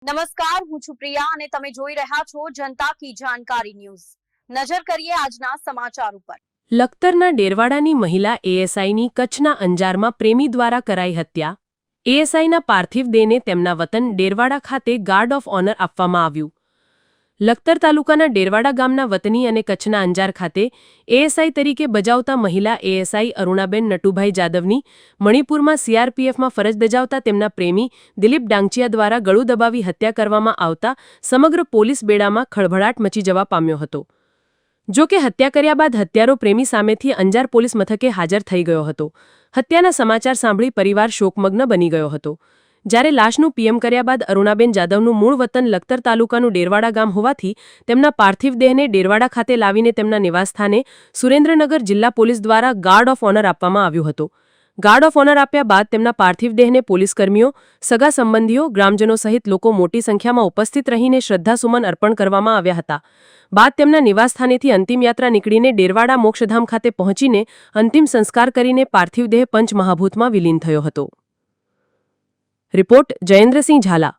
નમસ્કાર, હું છું પ્રિયા અને તમે જોઈ રહ્યા છો જનતા કી જાણકારી ન્યૂઝ। નજર કરીએ આજના સમાચાર ઉપર। લખતરના ડેરવાડાની મહિલા એએસઆઈની કચ્છના અંજારમાં પ્રેમી દ્વારા કરાઈ હત્યા। એએસઆઈના પાર્થિવ દેહને તેમના વતન ડેરવાડા ખાતે ગાર્ડ ઓફ ઓનર આપવામાં આવ્યું। લખતર તાલુકાના ડેરવાડા ગામના વતની અને કચ્છના અંજાર ખાતે એએસઆઈ તરીકે બજાવતા મહિલા એએસઆઈ અરુણાબેન નટુભાઈ જાદવની મણિપુરમાં સીઆરપીએફમાં ફરજ બજાવતા તેમના પ્રેમી દિલીપ ડાંગચિયા દ્વારા ગળું દબાવી હત્યા કરવામાં આવતા સમગ્ર પોલીસ બેડામાં ખળભળાટ મચી જવા પામ્યો હતો। જો કે હત્યા કર્યા બાદ હત્યારો પ્રેમી સામેથી અંજાર પોલીસ મથકે હાજર થઈ ગયો હતો। હત્યાના સમાચાર સાંભળી પરિવાર શોકમગ્ન બની ગયો હતો। જ્યારે લાશનું પીએમ કર્યા બાદ અરુણાબેન જાદવનું મૂળ વતન લખતર તાલુકાનું ડેરવાડા ગામ હોવાથી તેમના પાર્થિવ દેહને ડેરવાડા ખાતે લાવીને તેમના નિવાસસ્થાને સુરેન્દ્રનગર જિલ્લા પોલીસ દ્વારા ગાર્ડ ઓફ ઓનર આપવામાં આવ્યું હતું। ગાર્ડ ઓફ ઓનર આપ્યા બાદ તેમના પાર્થિવ દેહને પોલીસકર્મીઓ, સગા સંબંધીઓ, ગ્રામજનો સહિત લોકો મોટી સંખ્યામાં ઉપસ્થિત રહીને શ્રદ્ધાસુમન અર્પણ કરવામાં આવ્યા હતા। બાદ તેમના નિવાસસ્થાનેથી અંતિમ યાત્રા નીકળીને ડેરવાડા મોક્ષધામ ખાતે પહોંચીને અંતિમ સંસ્કાર કરીને પાર્થિવ દેહ પંચમહાભૂતમાં વિલીન થયો હતો। રિપોર્ટ જયેન્દ્રસિંહ ઝાલા।